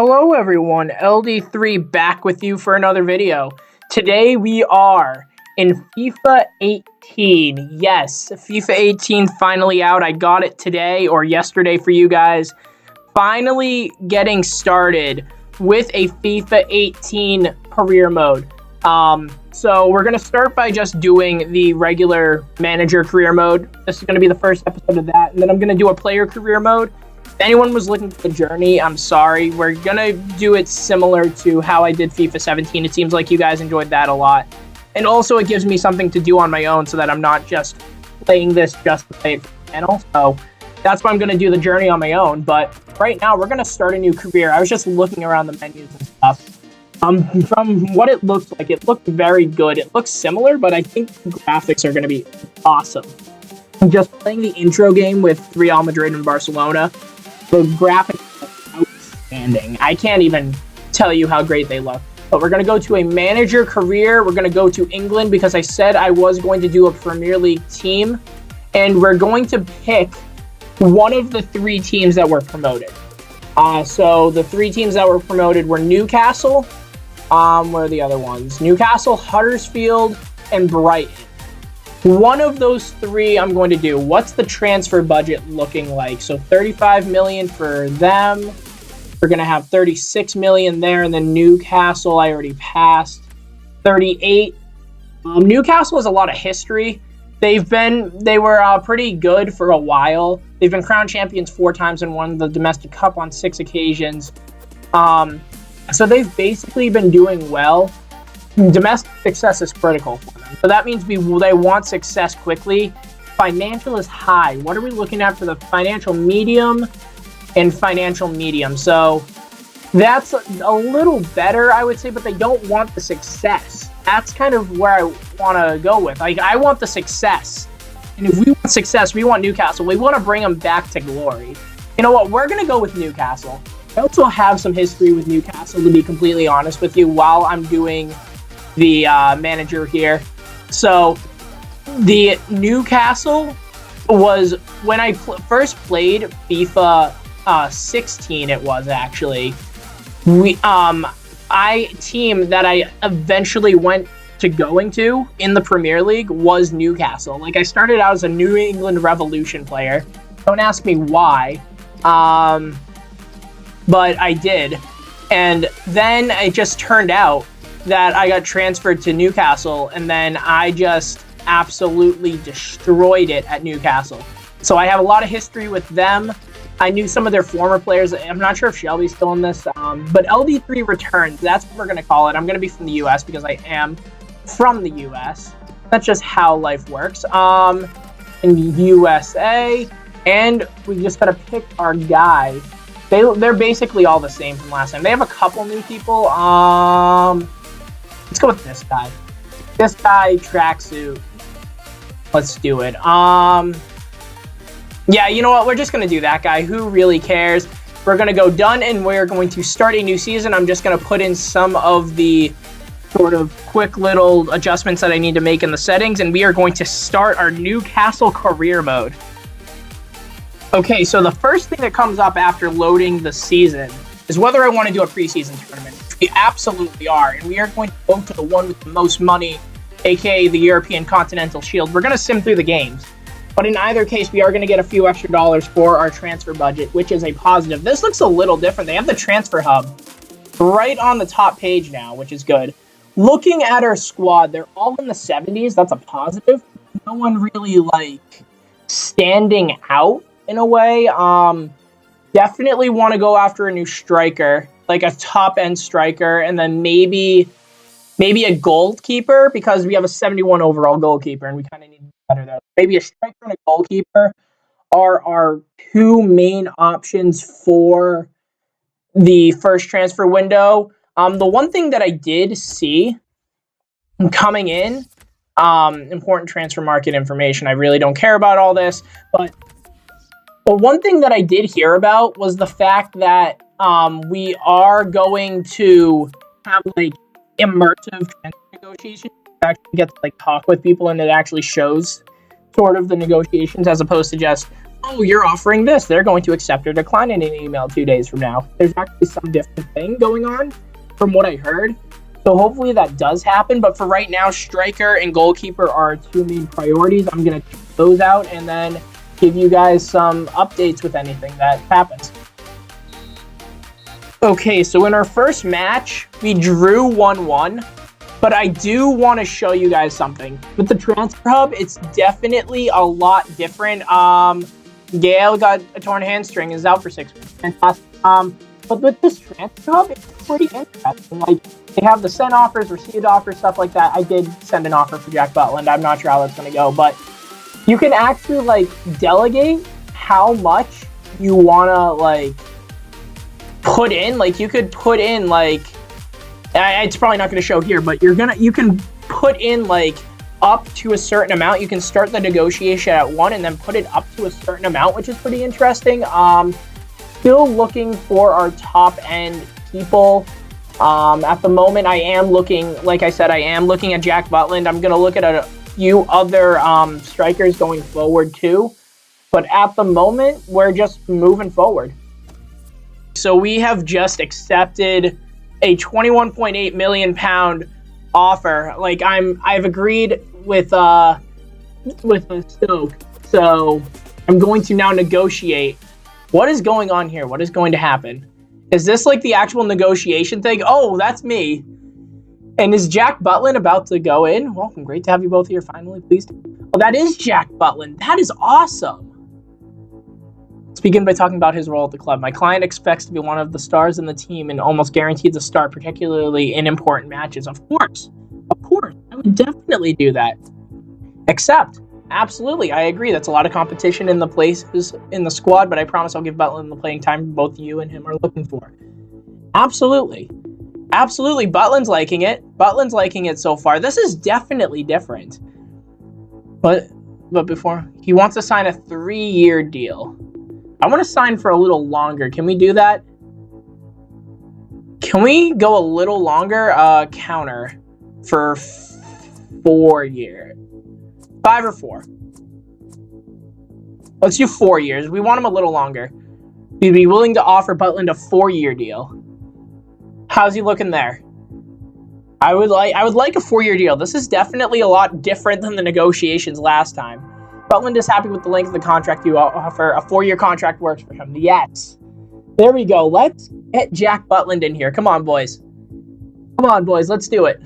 Hello everyone, LD3 back with you for another video. Today we are in FIFA 18. Yes, FIFA 18 finally out. I got it today or yesterday for you guys. Finally getting started with a FIFA 18 career mode. So we're going to start by just doing the regular manager career mode. This is going to be the first episode of that. And then I'm going to do a player career mode. If anyone was looking for the journey, I'm sorry. We're going to do it similar to how I did FIFA 17. It seems like you guys enjoyed that a lot. And also it gives me something to do on my own so that I'm not just playing this just to play it for the channel. So that's why I'm going to do the journey on my own. But right now we're going to start a new career. I was just looking around the menus and stuff. From what it looks like, it looked very good. It looks similar, but I think the graphics are going to be awesome. Just playing the intro game with Real Madrid and Barcelona, the graphics are outstanding. I can't even tell you how great they look. But we're going to go to a manager career. We're going to go to England because I said I was going to do a Premier League team. And we're going to pick one of the three teams that were promoted. So the three teams that were promoted were Newcastle. Where are the other ones? Newcastle, Huddersfield, and Brighton. One of those three I'm going to do. What's the transfer budget looking like? So 35 million for them. We're going to have 36 million there. And then Newcastle, I already passed. 38. Newcastle has a lot of history. They were pretty good for a while. They've been crowned champions 4 times and won the domestic cup on 6 occasions. So they've basically been doing well. Domestic success is critical for them. So that means they want success quickly. Financial is high. What are we looking at for the financial medium and financial medium? So that's a little better, I would say, but they don't want the success. That's kind of where I want to go with. Like, I want the success. And if we want success, we want Newcastle. We want to bring them back to glory. You know what? We're going to go with Newcastle. I also have some history with Newcastle, to be completely honest with you, while I'm doing the manager here. So the Newcastle was when I first played FIFA 16. It was actually team that I eventually went to going to in the Premier League was Newcastle. Like, I started out as a New England Revolution player. Don't ask me why, but I did. And then it just turned out that I got transferred to Newcastle, and then I just absolutely destroyed it at Newcastle. So I have a lot of history with them. I knew some of their former players. I'm not sure if Shelby's still in this, but LD3 returns. That's what we're going to call it. I'm going to be from the U.S. because I am from the U.S. That's just how life works. In the USA, and we just got to pick our guy. They're basically all the same from last time. They have a couple new people. Let's go with this guy. This guy, tracksuit. Let's do it. Yeah, you know what? We're just going to do that guy. Who really cares? We're going to go done, and we're going to start a new season. I'm just going to put in some of the sort of quick little adjustments that I need to make in the settings, and we are going to start our Newcastle career mode. Okay, so the first thing that comes up after loading the season is whether I want to do a preseason tournament. We absolutely are, and we are going to go to the one with the most money, aka the European Continental Shield. We're going to sim through the games, but in either case, we are going to get a few extra dollars for our transfer budget, which is a positive. This looks a little different. They have the transfer hub right on the top page now, which is good. Looking at our squad, they're all in the 70s. That's a positive. No one really, like, standing out in a way. Definitely want to go after a new striker, like a top-end striker, and then maybe a goalkeeper, because we have a 71 overall goalkeeper, and we kind of need better there. Maybe a striker and a goalkeeper are our two main options for the first transfer window. The one thing that I did see coming in, important transfer market information. I really don't care about all this, but one thing that I did hear about was the fact that we are going to have, like, immersive transfer negotiations. You actually get to, like, talk with people, and it actually shows sort of the negotiations as opposed to just oh, you're offering this. They're going to accept or decline in an email 2 days from now. There's actually some different thing going on from what I heard. So hopefully that does happen. But for right now, striker and goalkeeper are 2 main priorities. I'm going to check those out and then give you guys some updates with anything that happens. Okay, so in our first match, we drew 1-1. But I do want to show you guys something. With the transfer hub, it's definitely a lot different. Gale got a torn hamstring, is out for 6 weeks. Fantastic. But with this transfer hub, it's pretty interesting. Like, they have the send offers, received offers, stuff like that. I did send an offer for Jack Butland. I'm not sure how that's going to go. But you can actually, like, delegate how much you want to, like, put in. Like, you could put in, like... it's probably not going to show here, but you can put in like up to a certain amount. You can start the negotiation at 1 and then put it up to a certain amount, which is pretty interesting. Still looking for our top end people. At the moment, I am looking, like I said, I am looking at Jack Butland. I'm going to look at a few other strikers going forward too. But at the moment, we're just moving forward. So we have just accepted a £21.8 million offer. Like I've agreed with Stoke, so I'm going to now negotiate. What is going on here? What is going to happen? Is this like the actual negotiation thing? Oh, that's me. And is Jack Butland about to go in? Welcome, great to have you both here finally, please. Oh, that is Jack Butland. That is awesome. Let's begin by talking about his role at the club. My client expects to be one of the stars in the team and almost guaranteed to start, particularly in important matches. Of course, I would definitely do that. Except, absolutely, I agree. That's a lot of competition in the places in the squad, but I promise I'll give Butland the playing time both you and him are looking for. Absolutely. Absolutely, Butland's liking it. Butland's liking it so far. This is definitely different. But before, he wants to sign a 3-year deal. I want to sign for a little longer. Can we do that? Can we go a little longer? Counter for 4 years. 5 or 4. Let's do 4 years. We want him a little longer. We'd be willing to offer Butland a 4-year deal. How's he looking there? I would like a 4-year deal. This is definitely a lot different than the negotiations last time. Butland is happy with the length of the contract you offer. A 4-year contract works for him. Yes. There we go. Let's get Jack Butland in here. Come on, boys. Come on, boys. Let's do it.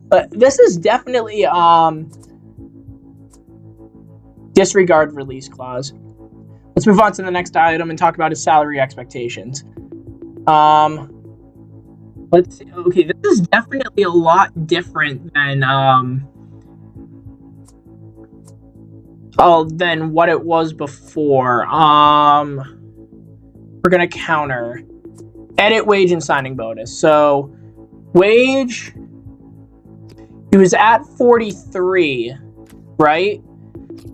But this is definitely disregard release clause. Let's move on to the next item and talk about his salary expectations. Let's see. Okay, this is definitely a lot different than than what it was before. We're gonna counter. Edit wage and signing bonus. So wage, he was at 43, right?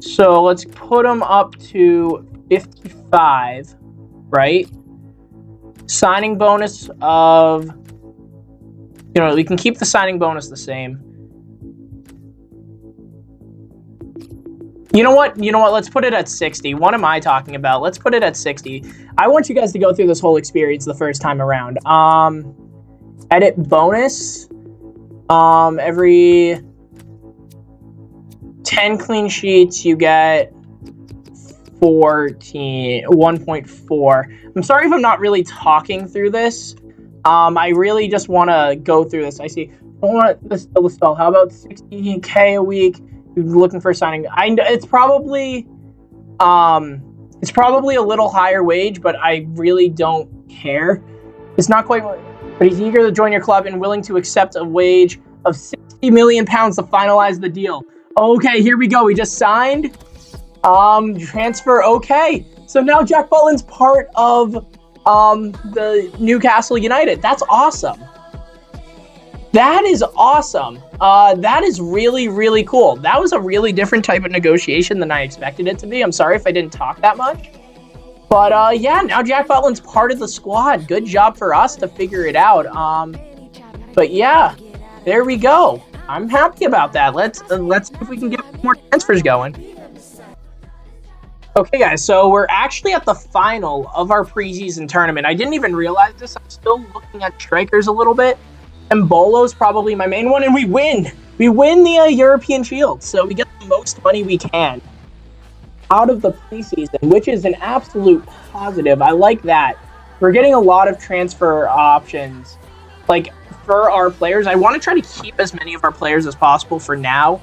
So let's put him up to 55, right? Signing bonus of, we can keep the signing bonus the same. You know what? Let's put it at 60. What am I talking about? Let's put it at 60. I want you guys to go through this whole experience the first time around. Edit bonus. Every 10 clean sheets, you get 1.4. I'm sorry if I'm not really talking through this. I really just want to go through this. I see. I want this to spell. How about 60K a week? You're looking for signing. It's probably a little higher wage, but I really don't care. It's not quite, but he's eager to join your club and willing to accept a wage of £60 million to finalize the deal. Okay, here we go. We just signed. Transfer. Okay, so now Jack Butland's part of the Newcastle United. That's awesome. That is awesome. That is really, really cool. That was a really different type of negotiation than I expected it to be. I'm sorry if I didn't talk that much. But yeah, now Jack Butland's part of the squad. Good job for us to figure it out. But yeah, there we go. I'm happy about that. Let's see if we can get more transfers going. Okay, guys, so we're actually at the final of our preseason tournament. I didn't even realize this. I'm still looking at strikers a little bit. And Bolo's probably my main one, and we win! We win the European Shield, so we get the most money we can out of the preseason, which is an absolute positive. I like that. We're getting a lot of transfer options. Like, for our players, I want to try to keep as many of our players as possible for now.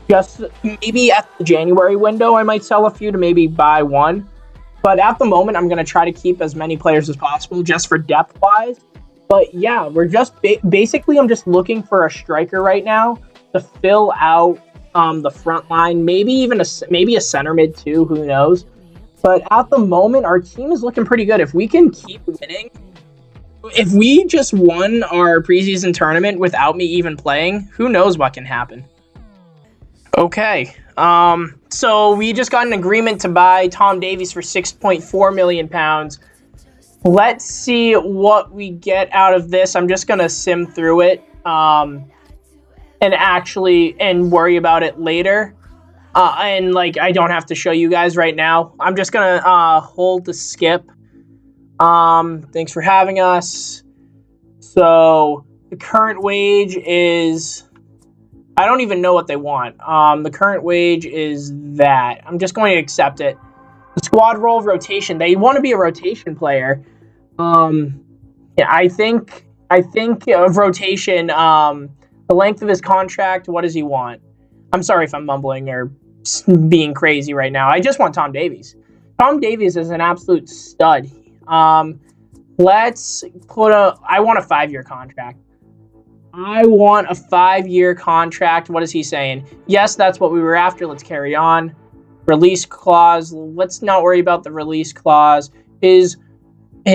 Just maybe at the January window, I might sell a few to maybe buy one. But at the moment, I'm going to try to keep as many players as possible just for depth-wise. But yeah, we're just basically, I'm just looking for a striker right now to fill out the front line. Maybe even a center mid too, who knows. But at the moment, our team is looking pretty good. If we can keep winning, if we just won our preseason tournament without me even playing, who knows what can happen. Okay, so we just got an agreement to buy Tom Davies for £6.4 million. Let's see what we get out of this. I'm just going to sim through it and worry about it later. And I don't have to show you guys right now. I'm just going to hold the skip. Thanks for having us. So the current wage is... I don't even know what they want. The current wage is that. I'm just going to accept it. The squad role rotation. They want to be a rotation player. Yeah, I think of rotation. The length of his contract. What does he want? I'm sorry if I'm mumbling or being crazy right now. I just want Tom Davies. Tom Davies is an absolute stud. Let's put I want a 5-year contract. I want a 5-year contract. What is he saying? Yes, that's what we were after. Let's carry on. Release clause. Let's not worry about the release clause. His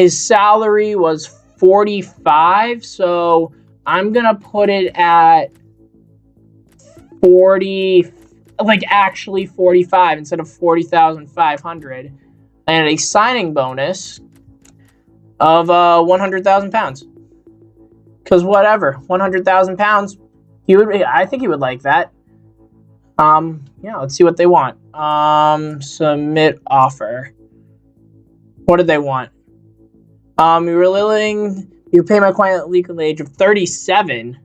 salary was 45, so I'm going to put it at 40, actually 45 instead of 40,500, and a signing bonus of £100,000. Because whatever, £100,000, I think he would like that. Yeah, let's see what they want. Submit offer. What did they want? We were willing. You pay my client legal age of 37.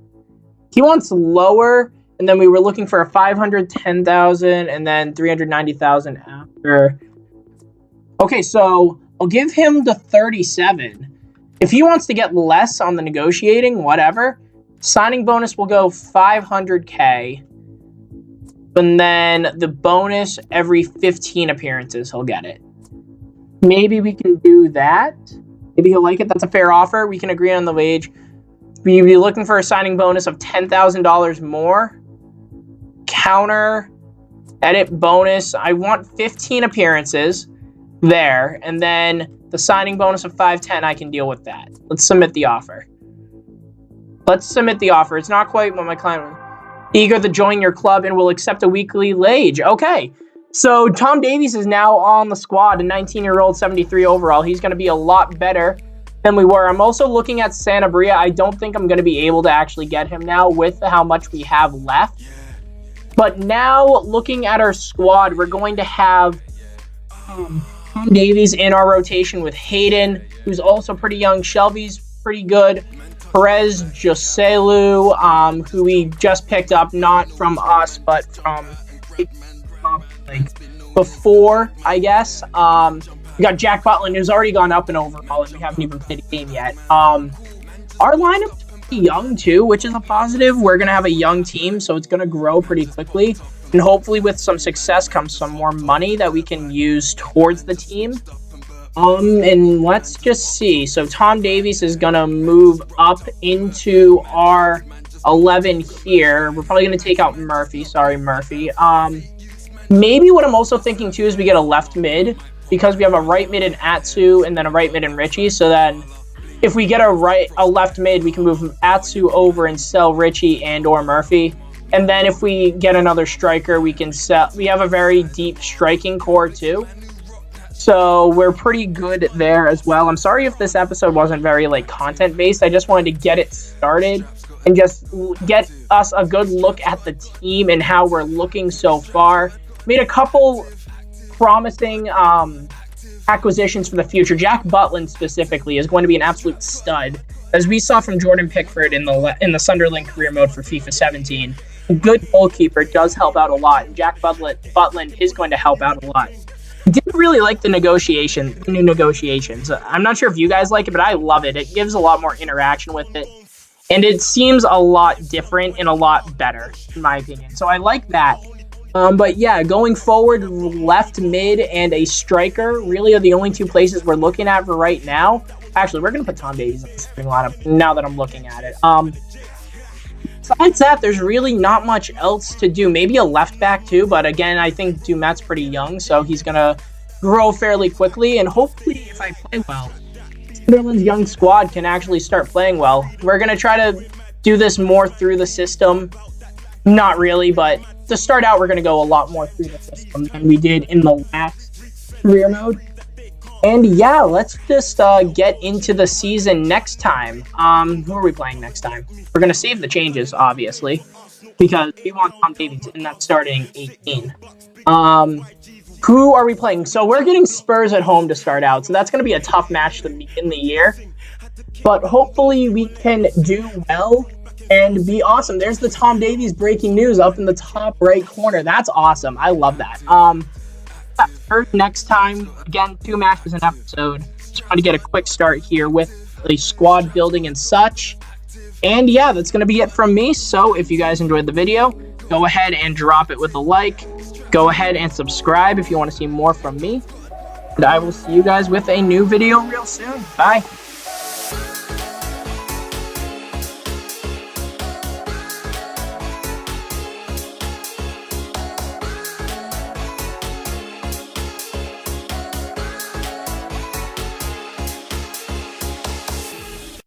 He wants lower, and then we were looking for a 510,000 and then 390,000 after. Okay, so I'll give him the 37. If he wants to get less on the negotiating, whatever, signing bonus will go 500K. And then the bonus every 15 appearances, he'll get it. Maybe we can do that. Maybe he'll like it. That's a fair offer. We can agree on the wage. We'd be looking for a signing bonus of $10,000 more. Counter, edit bonus. I want 15 appearances there. And then the signing bonus of 510, I can deal with that. Let's submit the offer. It's not quite what my client was. Eager to join your club and will accept a weekly wage. Okay. So Tom Davies is now on the squad, a 19-year-old, 73 overall. He's going to be a lot better than we were. I'm also looking at Sanabria. I don't think I'm going to be able to actually get him now with how much we have left. But now, looking at our squad, we're going to have Tom Davies in our rotation with Hayden, who's also pretty young. Shelby's pretty good. Perez Joselu, who we just picked up, not from us, but from before, I guess. We got Jack Butland, who's already gone up in overall, and we haven't even played a game yet. Our lineup's pretty young, too, which is a positive. We're going to have a young team, so it's going to grow pretty quickly. And hopefully with some success comes some more money that we can use towards the team. And let's just see. So Tom Davies is going to move up into our 11 here. We're probably going to take out Murphy. Sorry, Murphy. Maybe what I'm also thinking, too, is we get a left mid, because we have a right mid in Atsu and then a right mid in Richie. So then if we get a left mid, we can move Atsu over and sell Richie and or Murphy. And then if we get another striker, we can sell. We have a very deep striking core, too. So we're pretty good there as well. I'm sorry if this episode wasn't very content-based. I just wanted to get it started and just get us a good look at the team and how we're looking so far. Made a couple promising acquisitions for the future. Jack Butland specifically is going to be an absolute stud, as we saw from Jordan Pickford in the Sunderland career mode for FIFA 17. A good goalkeeper does help out a lot, and Jack Butland is going to help out a lot. I didn't really like the new negotiations. I'm not sure if you guys like it, but I love it. It gives a lot more interaction with it, and it seems a lot different and a lot better, in my opinion. So I like that. But yeah, going forward, left, mid, and a striker really are the only two places we're looking at for right now. Actually, we're going to put Tom Davies in the starting lineup now that I'm looking at it. Besides that, there's really not much else to do. Maybe a left back too, but again, I think Dumat's pretty young, so he's going to grow fairly quickly. And hopefully, if I play well, Sunderland's young squad can actually start playing well. We're going to try to do this more through the system. Not really, but to start out, we're going to go a lot more through the system than we did in the last career mode. And yeah, let's just get into the season next time. Who are we playing next time? We're going to save the changes, obviously, because we want Tom Davies in that starting 18. Who are we playing? So we're getting Spurs at home to start out, so that's going to be a tough match to begin the year. But hopefully we can do well and be awesome. There's the Tom Davies breaking news up in the top right corner. That's awesome. I love that. Next time, again, 2 matches an episode. Just want to get a quick start here with the squad building and such. And yeah, that's going to be it from me. So if you guys enjoyed the video, go ahead and drop it with a like. Go ahead and subscribe if you want to see more from me. And I will see you guys with a new video real soon. Bye.